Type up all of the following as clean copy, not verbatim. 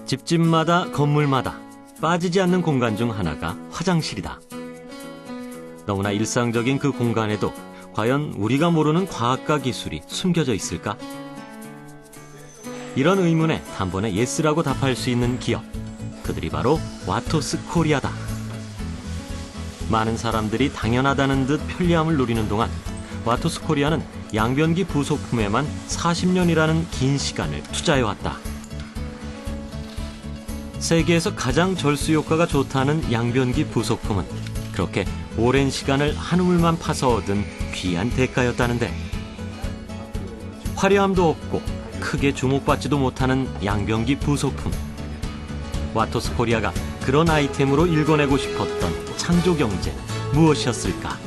집집마다 건물마다 빠지지 않는 공간 중 하나가 화장실이다. 너무나 일상적인 그 공간에도 과연 우리가 모르는 과학과 기술이 숨겨져 있을까? 이런 의문에 단번에 예스라고 답할 수 있는 기업, 그들이 바로 와토스 코리아다. 많은 사람들이 당연하다는 듯 편리함을 누리는 동안 와토스 코리아는 양변기 부속품에만 40년이라는 긴 시간을 투자해왔다. 세계에서 가장 절수 효과가 좋다는 양변기 부속품은 그렇게 오랜 시간을 한우물만 파서 얻은 귀한 대가였다는데, 화려함도 없고 크게 주목받지도 못하는 양변기 부속품. 와토스 코리아가 그런 아이템으로 일궈내고 싶었던 창조 경제는 무엇이었을까?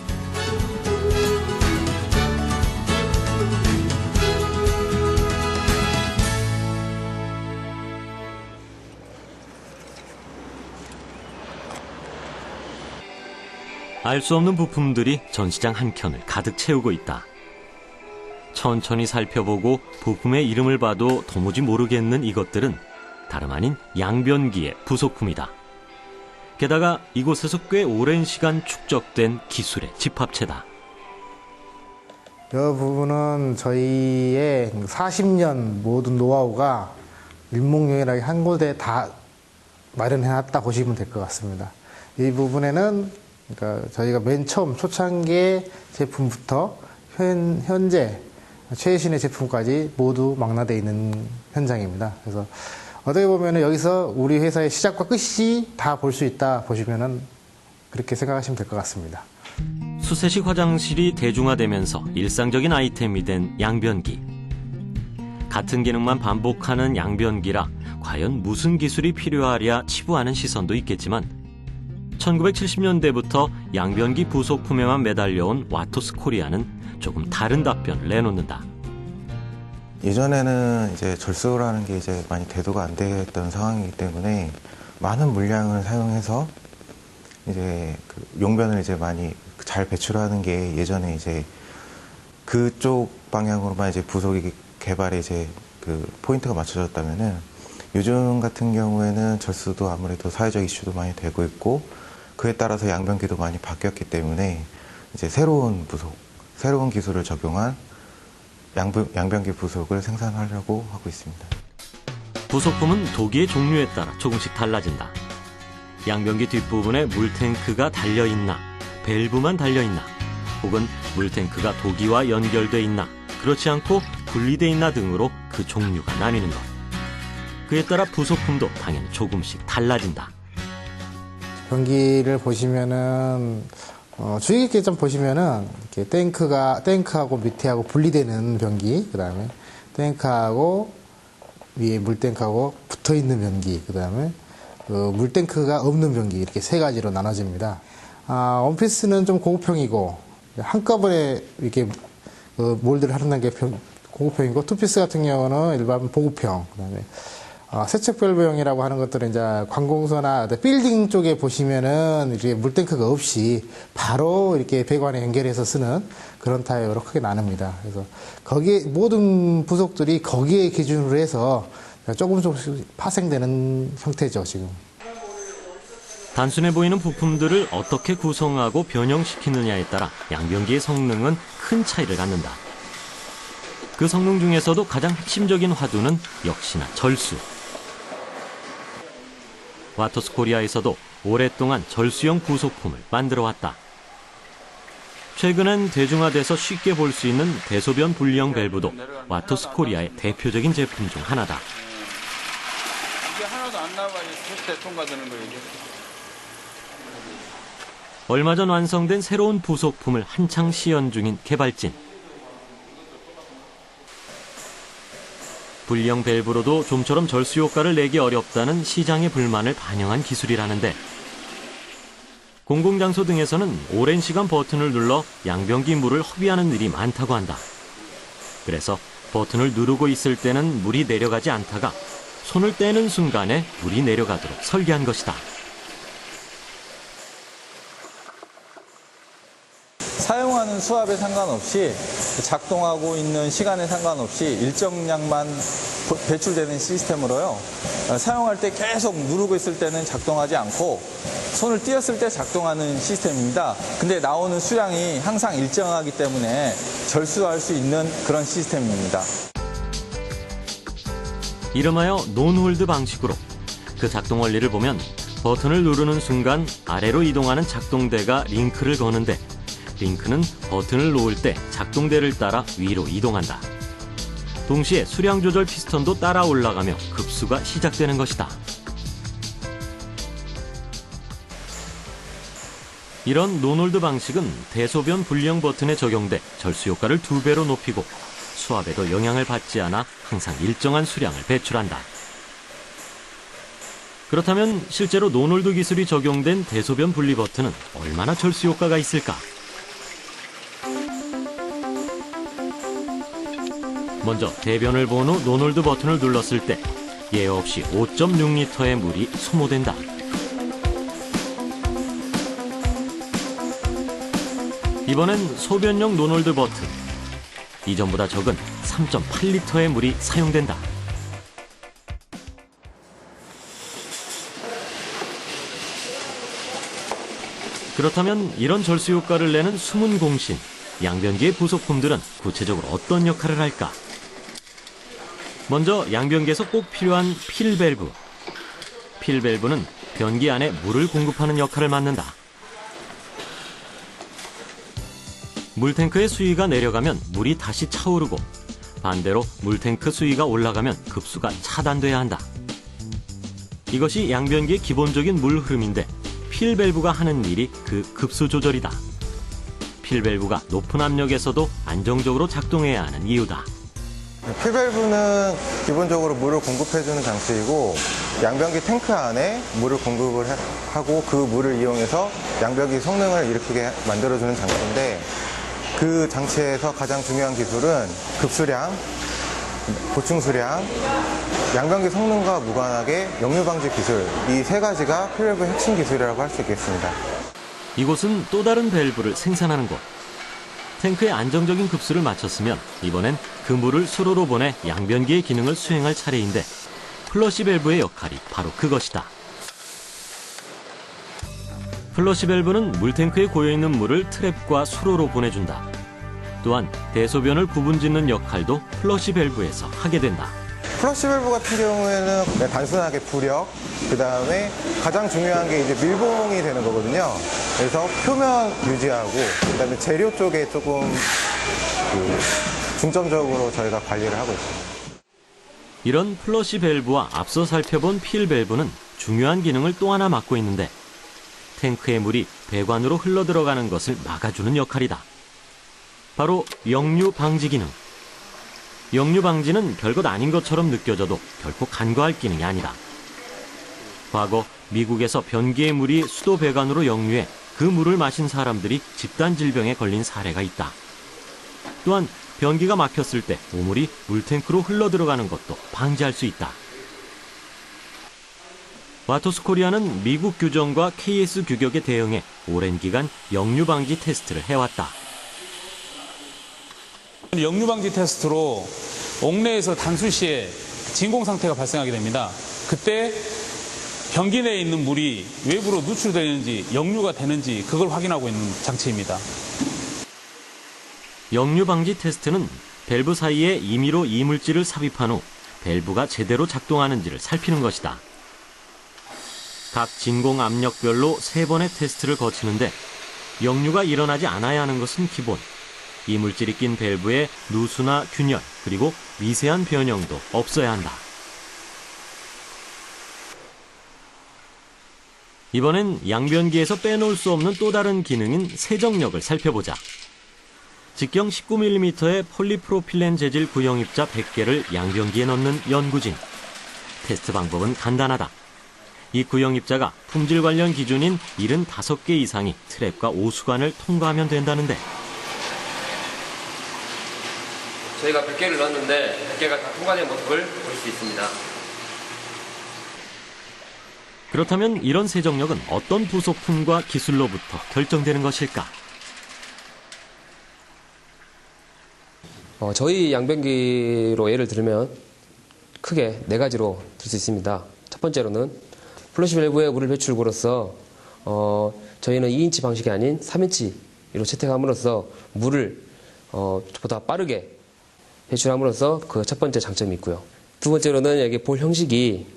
알 수 없는 부품들이 전시장 한켠을 가득 채우고 있다. 천천히 살펴보고 부품의 이름을 봐도 도무지 모르겠는 이것들은 다름 아닌 양변기의 부속품이다. 게다가 이곳에서 꽤 오랜 시간 축적된 기술의 집합체다. 이 부분은 저희의 40년 모든 노하우가 일목요연하게 한 곳에 다 마련해놨다 보시면 될 것 같습니다. 이 부분에는 그러니까 저희가 맨 처음 초창기 제품부터 현재 최신의 제품까지 모두 망라되어 있는 현장입니다. 그래서 어떻게 보면 여기서 우리 회사의 시작과 끝이 다 볼 수 있다 보시면 그렇게 생각하시면 될 것 같습니다. 수세식 화장실이 대중화되면서 일상적인 아이템이 된 양변기. 같은 기능만 반복하는 양변기라 과연 무슨 기술이 필요하랴 치부하는 시선도 있겠지만, 1970년대부터 양변기 부속품에만 매달려온 와토스 코리아는 조금 다른 답변을 내놓는다. 예전에는 이제 절수라는 게 이제 많이 대두가 안 됐던 상황이기 때문에 많은 물량을 사용해서 이제 그 용변을 이제 많이 잘 배출하는 게 예전에 이제 그쪽 방향으로만 이제 부속이 개발에 이제 그 포인트가 맞춰졌다면은 요즘 같은 경우에는 절수도 아무래도 사회적 이슈도 많이 되고 있고 그에 따라서 양변기도 많이 바뀌었기 때문에 이제 새로운 부속, 새로운 기술을 적용한 양변기 부속을 생산하려고 하고 있습니다. 부속품은 도기의 종류에 따라 조금씩 달라진다. 양변기 뒷부분에 물탱크가 달려있나, 밸브만 달려있나, 혹은 물탱크가 도기와 연결돼 있나, 그렇지 않고 분리돼 있나 등으로 그 종류가 나뉘는 것. 그에 따라 부속품도 당연히 조금씩 달라진다. 변기를 보시면은 주의 깊게 좀 보시면은 이렇게 탱크하고 밑에하고 분리되는 변기, 그다음에 탱크하고 위에 물탱크하고 붙어 있는 변기, 그다음에 물탱크가 없는 변기, 이렇게 세 가지로 나눠집니다. 원피스는 좀 고급형이고 한꺼번에 이렇게 몰드를 하는 게 고급형이고, 투피스 같은 경우는 일반 보급형, 그다음에 세척밸브형이라고 하는 것들은 이제 관공서나 빌딩 쪽에 보시면은 이렇게 물탱크가 없이 바로 이렇게 배관에 연결해서 쓰는 그런 타입으로 크게 나눕니다. 그래서 거기에 모든 부속들이 거기에 기준으로 해서 조금씩 파생되는 형태죠, 지금. 단순해 보이는 부품들을 어떻게 구성하고 변형시키느냐에 따라 양변기의 성능은 큰 차이를 갖는다. 그 성능 중에서도 가장 핵심적인 화두는 역시나 절수. 와토스 코리아에서도 오랫동안 절수형 부속품을 만들어왔다. 최근엔 대중화돼서 쉽게 볼 수 있는 대소변 분리형 밸브도 와토스 코리아의 대표적인 제품 중 하나다. 이게 하나도 안 나와가지고 테스트에 통과되는 거예요, 이게. 얼마 전 완성된 새로운 부속품을 한창 시연 중인 개발진. 분리형 밸브로도 좀처럼 절수 효과를 내기 어렵다는 시장의 불만을 반영한 기술이라는데, 공공장소 등에서는 오랜 시간 버튼을 눌러 양변기 물을 허비하는 일이 많다고 한다. 그래서 버튼을 누르고 있을 때는 물이 내려가지 않다가 손을 떼는 순간에 물이 내려가도록 설계한 것이다. 사용하는 수압에 상관없이 작동하고 있는 시간에 상관없이 일정량만 배출되는 시스템으로요. 사용할 때 계속 누르고 있을 때는 작동하지 않고 손을 띄었을 때 작동하는 시스템입니다. 근데 나오는 수량이 항상 일정하기 때문에 절수할 수 있는 그런 시스템입니다. 이름하여 논홀드 방식으로 그 작동 원리를 보면 버튼을 누르는 순간 아래로 이동하는 작동대가 링크를 거는데 링크는 버튼을 놓을 때 작동대를 따라 위로 이동한다. 동시에 수량 조절 피스톤도 따라 올라가며 급수가 시작되는 것이다. 이런 논홀드 방식은 대소변 분리형 버튼에 적용돼 절수 효과를 2배로 높이고 수압에도 영향을 받지 않아 항상 일정한 수량을 배출한다. 그렇다면 실제로 논홀드 기술이 적용된 대소변 분리 버튼은 얼마나 절수 효과가 있을까? 먼저 대변을 본 후 논홀드 버튼을 눌렀을 때 예외 없이 5.6리터의 물이 소모된다. 이번엔 소변용 논홀드 버튼. 이전보다 적은 3.8리터의 물이 사용된다. 그렇다면 이런 절수 효과를 내는 숨은 공신, 양변기의 부속품들은 구체적으로 어떤 역할을 할까? 먼저 양변기에서 꼭 필요한 필밸브. 필밸브는 변기 안에 물을 공급하는 역할을 맡는다. 물탱크의 수위가 내려가면 물이 다시 차오르고 반대로 물탱크 수위가 올라가면 급수가 차단돼야 한다. 이것이 양변기의 기본적인 물 흐름인데 필밸브가 하는 일이 그 급수 조절이다. 필밸브가 높은 압력에서도 안정적으로 작동해야 하는 이유다. 필밸브는 기본적으로 물을 공급해주는 장치이고 양변기 탱크 안에 물을 공급을 하고 그 물을 이용해서 양변기 성능을 일으키게 만들어주는 장치인데 그 장치에서 가장 중요한 기술은 급수량, 보충수량, 양변기 성능과 무관하게 역류방지 기술, 이 세 가지가 필밸브의 핵심 기술이라고 할 수 있겠습니다. 이곳은 또 다른 밸브를 생산하는 곳. 탱크에 안정적인 급수를 맞췄으면 이번엔 그 물을 수로로 보내 양변기의 기능을 수행할 차례인데 플러시 밸브의 역할이 바로 그것이다. 플러시 밸브는 물탱크에 고여있는 물을 트랩과 수로로 보내준다. 또한 대소변을 구분짓는 역할도 플러시 밸브에서 하게 된다. 플러시 밸브 같은 경우에는 단순하게 부력, 그 다음에 가장 중요한 게 이제 밀봉이 되는 거거든요. 그래서 표면 유지하고, 그 다음에 재료 쪽에 조금 중점적으로 저희가 관리를 하고 있습니다. 이런 플러시 밸브와 앞서 살펴본 필 밸브는 중요한 기능을 또 하나 맡고 있는데 탱크의 물이 배관으로 흘러들어가는 것을 막아주는 역할이다. 바로 역류 방지 기능. 역류 방지는 별것 아닌 것처럼 느껴져도 결코 간과할 기능이 아니다. 과거 미국에서 변기의 물이 수도 배관으로 역류해 그 물을 마신 사람들이 집단 질병에 걸린 사례가 있다. 또한 변기가 막혔을 때 오물이 물탱크로 흘러들어가는 것도 방지할 수 있다. 와터스 코리아는 미국 규정과 KS 규격에 대응해 오랜 기간 역류 방지 테스트를 해왔다. 역류 방지 테스트로 옥내에서 단수 시에 진공 상태가 발생하게 됩니다. 그때 변기 내에 있는 물이 외부로 누출되는지 역류가 되는지 그걸 확인하고 있는 장치입니다. 역류 방지 테스트는 밸브 사이에 임의로 이물질을 삽입한 후 밸브가 제대로 작동하는지를 살피는 것이다. 각 진공 압력별로 3번의 테스트를 거치는데 역류가 일어나지 않아야 하는 것은 기본. 이물질이 낀 밸브에 누수나 균열 그리고 미세한 변형도 없어야 한다. 이번엔 양변기에서 빼놓을 수 없는 또 다른 기능인 세정력을 살펴보자. 직경 19mm의 폴리프로필렌 재질 구형 입자 100개를 양변기에 넣는 연구진. 테스트 방법은 간단하다. 이 구형 입자가 품질 관련 기준인 75개 이상이 트랩과 오수관을 통과하면 된다는데 저희가 100개를 넣었는데 100개가 다 통과된 모습을 볼 수 있습니다. 그렇다면 이런 세정력은 어떤 부속품과 기술로부터 결정되는 것일까? 저희 양변기로 예를 들면 크게 4가지로 들 수 있습니다. 첫 번째로는 플러시 밸브의 물을 배출구로서 저희는 2인치 방식이 아닌 3인치로 채택함으로써 물을 보다 빠르게 배출함으로써 그 첫 번째 장점이 있고요. 두 번째로는 여기 볼 형식이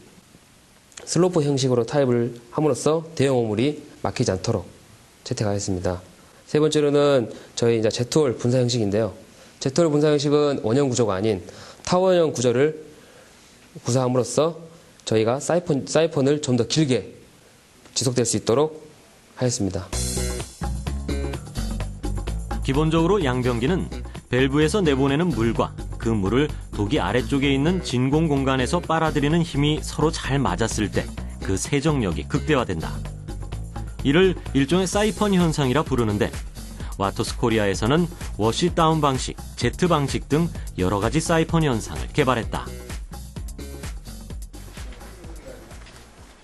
슬로프 형식으로 타입을 함으로써 대형 오물이 막히지 않도록 채택하였습니다. 세 번째로는 저희 이제 제트홀 분사 형식인데요. 제트홀 분사 형식은 원형 구조가 아닌 타원형 구조를 구사함으로써 저희가 사이펀을 좀 더 길게 지속될 수 있도록 하였습니다. 기본적으로 양변기는 밸브에서 내보내는 물과 그 물을 독이 아래쪽에 있는 진공 공간에서 빨아들이는 힘이 서로 잘 맞았을 때 그 세정력이 극대화된다. 이를 일종의 사이펀 현상이라 부르는데 와터스 코리아에서는 워시 다운 방식, 제트 방식 등 여러 가지 사이펀 현상을 개발했다.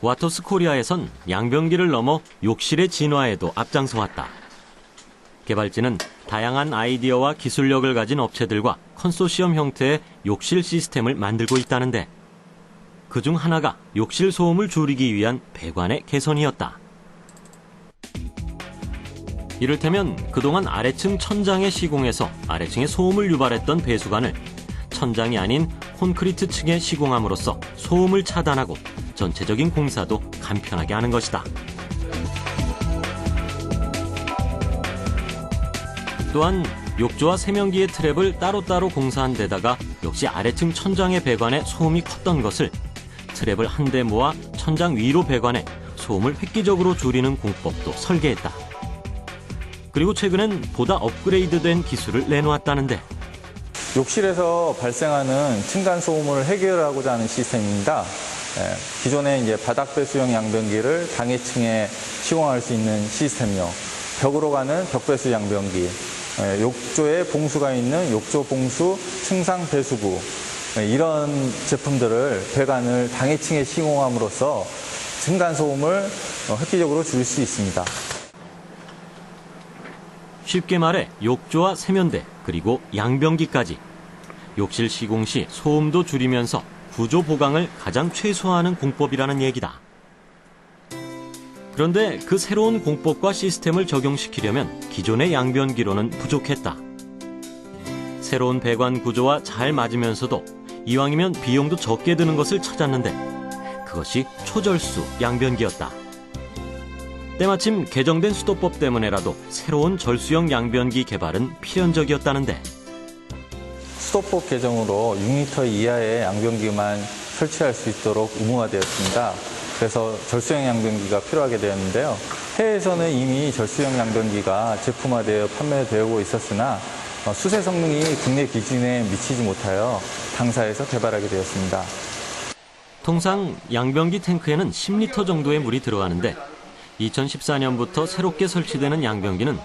와터스 코리아에선 양변기를 넘어 욕실의 진화에도 앞장서왔다. 개발진은 다양한 아이디어와 기술력을 가진 업체들과 컨소시엄 형태의 욕실 시스템을 만들고 있다는데 그중 하나가 욕실 소음을 줄이기 위한 배관의 개선이었다. 이를테면 그동안 아래층 천장에 시공해서 아래층에 소음을 유발했던 배수관을 천장이 아닌 콘크리트 층에 시공함으로써 소음을 차단하고 전체적인 공사도 간편하게 하는 것이다. 또한 욕조와 세면기의 트랩을 따로따로 공사한 데다가 역시 아래층 천장의 배관에 소음이 컸던 것을 트랩을 한데 모아 천장 위로 배관해 소음을 획기적으로 줄이는 공법도 설계했다. 그리고 최근엔 보다 업그레이드된 기술을 내놓았다는데 욕실에서 발생하는 층간 소음을 해결하고자 하는 시스템입니다. 기존에 이제 바닥 배수형 양변기를 당해층에 시공할 수 있는 시스템이요. 벽으로 가는 벽배수 양변기, 욕조에 봉수가 있는 욕조 봉수 층상 배수구, 이런 제품들을 배관을 당해층에 시공함으로써 층간 소음을 획기적으로 줄일 수 있습니다. 쉽게 말해 욕조와 세면대 그리고 양변기까지 욕실 시공 시 소음도 줄이면서 구조 보강을 가장 최소화하는 공법이라는 얘기다. 그런데 그 새로운 공법과 시스템을 적용시키려면 기존의 양변기로는 부족했다. 새로운 배관 구조와 잘 맞으면서도 이왕이면 비용도 적게 드는 것을 찾았는데 그것이 초절수 양변기였다. 때마침 개정된 수도법 때문에라도 새로운 절수형 양변기 개발은 필연적이었다는데 수도법 개정으로 6리터 이하의 양변기만 설치할 수 있도록 의무화되었습니다. 그래서 절수형 양변기가 필요하게 되었는데요. 해외에서는 이미 절수형 양변기가 제품화되어 판매되고 있었으나 수세 성능이 국내 기준에 미치지 못하여 당사에서 개발하게 되었습니다. 통상 양변기 탱크에는 10리터 정도의 물이 들어가는데 2014년부터 새롭게 설치되는 양변기는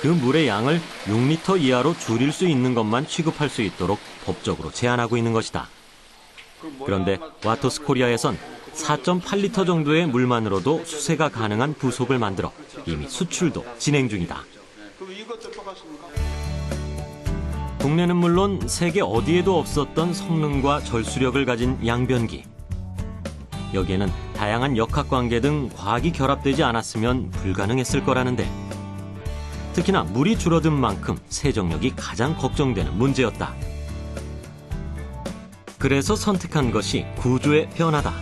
그 물의 양을 6리터 이하로 줄일 수 있는 것만 취급할 수 있도록 법적으로 제한하고 있는 것이다. 그런데 와터스 코리아에선 4.8리터 정도의 물만으로도 수세가 가능한 부속을 만들어 이미 수출도 진행 중이다. 국내는 물론 세계 어디에도 없었던 성능과 절수력을 가진 양변기. 여기에는 다양한 역학관계 등 과학이 결합되지 않았으면 불가능했을 거라는데 특히나 물이 줄어든 만큼 세정력이 가장 걱정되는 문제였다. 그래서 선택한 것이 구조의 변화다.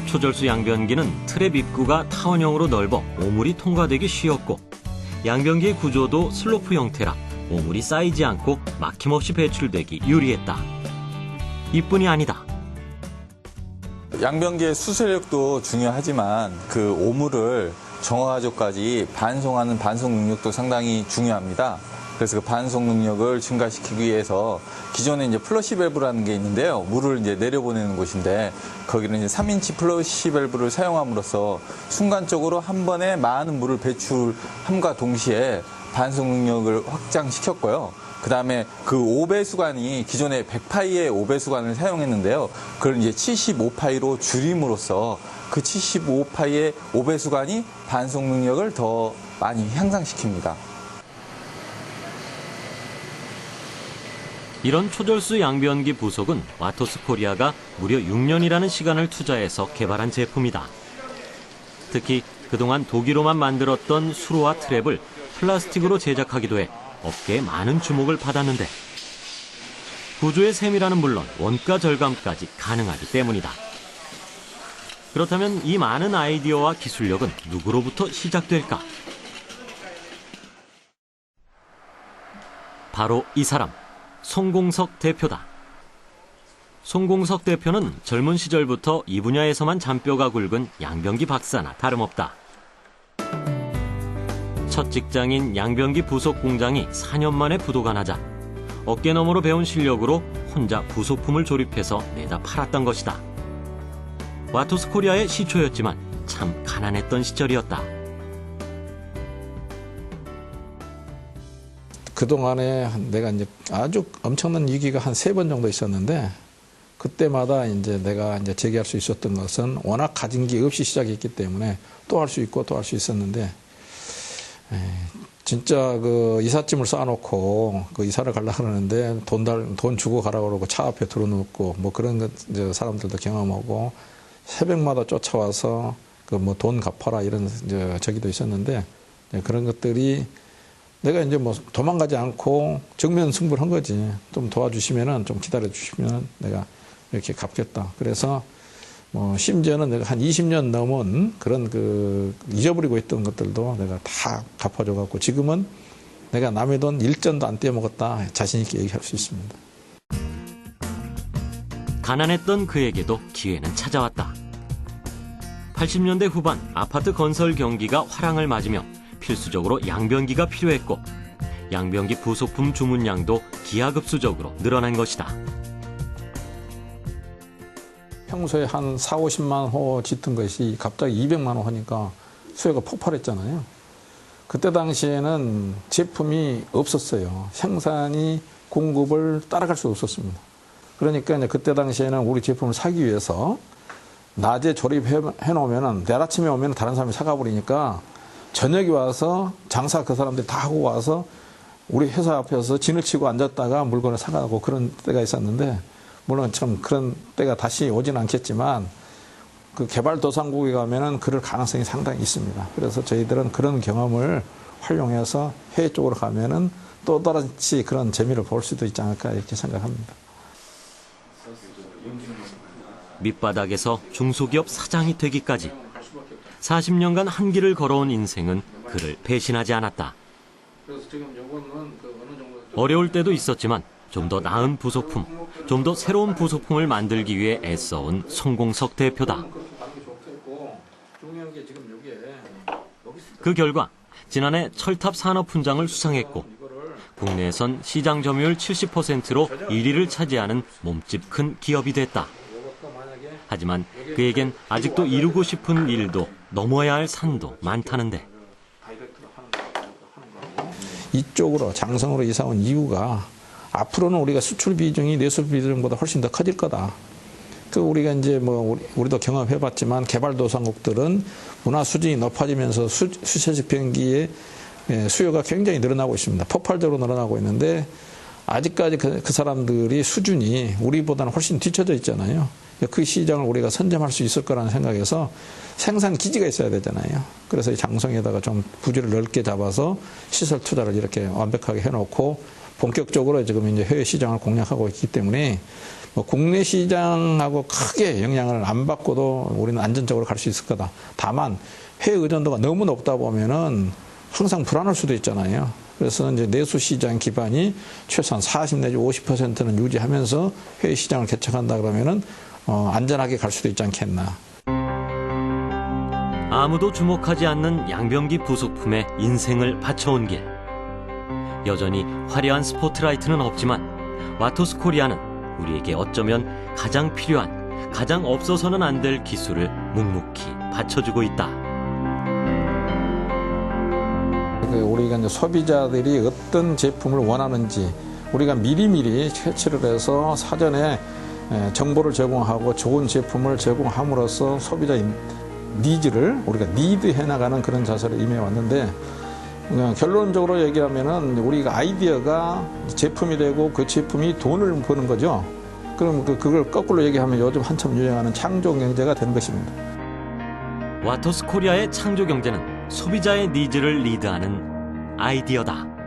초절수 양변기는 트랩 입구가 타원형으로 넓어 오물이 통과되기 쉬웠고 양변기의 구조도 슬로프 형태라 오물이 쌓이지 않고 막힘없이 배출되기 유리했다. 이뿐이 아니다. 양변기의 수세력도 중요하지만 그 오물을 정화가족까지 반송하는 반송 능력도 상당히 중요합니다. 그래서 그 반송 능력을 증가시키기 위해서 기존에 이제 플러시 밸브라는 게 있는데요. 물을 이제 내려보내는 곳인데 거기는 이제 3인치 플러시 밸브를 사용함으로써 순간적으로 한 번에 많은 물을 배출함과 동시에 반송 능력을 확장시켰고요. 그 다음에 그 5배수관이 기존에 100파이의 5배수관을 사용했는데요. 그걸 이제 75파이로 줄임으로써 그 75파이의 5배수관이 반송 능력을 더 많이 향상시킵니다. 이런 초절수 양변기 부속은 와토스 코리아가 무려 6년이라는 시간을 투자해서 개발한 제품이다. 특히 그동안 독일로만 만들었던 수로와 트랩을 플라스틱으로 제작하기도 해 업계에 많은 주목을 받았는데 구조의 세밀함은 물론 원가 절감까지 가능하기 때문이다. 그렇다면 이 많은 아이디어와 기술력은 누구로부터 시작될까? 바로 이 사람, 송공석 대표다. 송공석 대표는 젊은 시절부터 이 분야에서만 잔뼈가 굵은 양변기 박사나 다름없다. 첫 직장인 양변기 부속 공장이 4년 만에 부도가 나자 어깨너머로 배운 실력으로 혼자 부속품을 조립해서 내다 팔았던 것이다. 와토스 코리아의 시초였지만 참 가난했던 시절이었다. 그동안에 내가 이제 아주 엄청난 위기가 한 3번 정도 있었는데 그때마다 이제 내가 이제 제기할 수 있었던 것은 워낙 가진 게 없이 시작했기 때문에 또 할 수 있고 또 할 수 있었는데 진짜 그 이삿짐을 쌓아놓고 그 이사를 가려고 하는데 돈 주고 가라고 그러고 차 앞에 들어놓고 뭐 그런 것 이제 사람들도 경험하고 새벽마다 쫓아와서 그 뭐 돈 갚아라 이런 이제 저기도 있었는데 그런 것들이 내가 이제 뭐 도망가지 않고 정면 승부를 한 거지. 좀 도와주시면은 좀 기다려 주시면 내가 이렇게 갚겠다. 그래서 뭐 심지어는 내가 한 20년 넘은 그런 그 잊어버리고 있던 것들도 내가 다 갚아줘 갖고 지금은 내가 남의 돈 1전도 안 떼먹었다 자신 있게 얘기할 수 있습니다. 가난했던 그에게도 기회는 찾아왔다. 80년대 후반 아파트 건설 경기가 화랑을 맞으며 필수적으로 양변기가 필요했고 양변기 부속품 주문량도 기하급수적으로 늘어난 것이다. 평소에 한 4, 50만 호 짓던 것이 갑자기 200만 호 하니까 수요가 폭발했잖아요. 그때 당시에는 제품이 없었어요. 생산이 공급을 따라갈 수 없었습니다. 그러니까 이제 그때 당시에는 우리 제품을 사기 위해서 낮에 조립해 놓으면 내일 아침에 오면 다른 사람이 사가 버리니까 저녁에 와서 장사 그 사람들이 다 하고 와서 우리 회사 앞에서 진을 치고 앉았다가 물건을 사가고 그런 때가 있었는데 물론 참 그런 때가 다시 오진 않겠지만 그 개발도상국에 가면은 그럴 가능성이 상당히 있습니다. 그래서 저희들은 그런 경험을 활용해서 해외 쪽으로 가면은 또 다르지 그런 재미를 볼 수도 있지 않을까 이렇게 생각합니다. 밑바닥에서 중소기업 사장이 되기까지 40년간 한 길을 걸어온 인생은 그를 배신하지 않았다. 어려울 때도 있었지만 좀 더 나은 부속품, 좀 더 새로운 부속품을 만들기 위해 애써온 송공석 대표다. 그 결과 지난해 철탑 산업훈장을 수상했고 국내에선 시장 점유율 70%로 1위를 차지하는 몸집 큰 기업이 됐다. 하지만 그에겐 아직도 이루고 싶은 일도 넘어야 할 산도 많다는데. 이쪽으로 장성으로 이사 온 이유가 앞으로는 우리가 수출 비중이 내수 비중보다 훨씬 더 커질 거다. 그 우리가 이제 뭐 우리도 경험해봤지만 개발도상국들은 문화 수준이 높아지면서 수세식 변기의 수요가 굉장히 늘어나고 있습니다. 폭발적으로 늘어나고 있는데 아직까지 그 사람들이 수준이 우리보다는 훨씬 뒤쳐져 있잖아요. 그 시장을 우리가 선점할 수 있을 거라는 생각에서 생산 기지가 있어야 되잖아요. 그래서 이 장성에다가 좀 부지를 넓게 잡아서 시설 투자를 이렇게 완벽하게 해놓고 본격적으로 지금 이제 해외 시장을 공략하고 있기 때문에 뭐 국내 시장하고 크게 영향을 안 받고도 우리는 안전적으로 갈 수 있을 거다. 다만 해외 의존도가 너무 높다 보면은 항상 불안할 수도 있잖아요. 그래서 이제 내수 시장 기반이 최소한 40 내지 50%는 유지하면서 해외 시장을 개척한다 그러면은 안전하게 갈 수도 있지 않겠나. 아무도 주목하지 않는 양변기 부속품에 인생을 바쳐온 길. 여전히 화려한 스포트라이트는 없지만 와토스 코리아는 우리에게 어쩌면 가장 필요한, 가장 없어서는 안 될 기술을 묵묵히 바쳐주고 있다. 우리가 이제 소비자들이 어떤 제품을 원하는지 우리가 미리미리 캐치를 해서 사전에 정보를 제공하고 좋은 제품을 제공함으로써 소비자의 니즈를 우리가 리드해 나가는 그런 자세로 임해 왔는데 그냥 결론적으로 얘기하면은 우리가 아이디어가 제품이 되고 그 제품이 돈을 버는 거죠. 그럼 그걸 거꾸로 얘기하면 요즘 한참 유행하는 창조 경제가 되는 것입니다. 와터스 코리아의 창조 경제는 소비자의 니즈를 리드하는 아이디어다.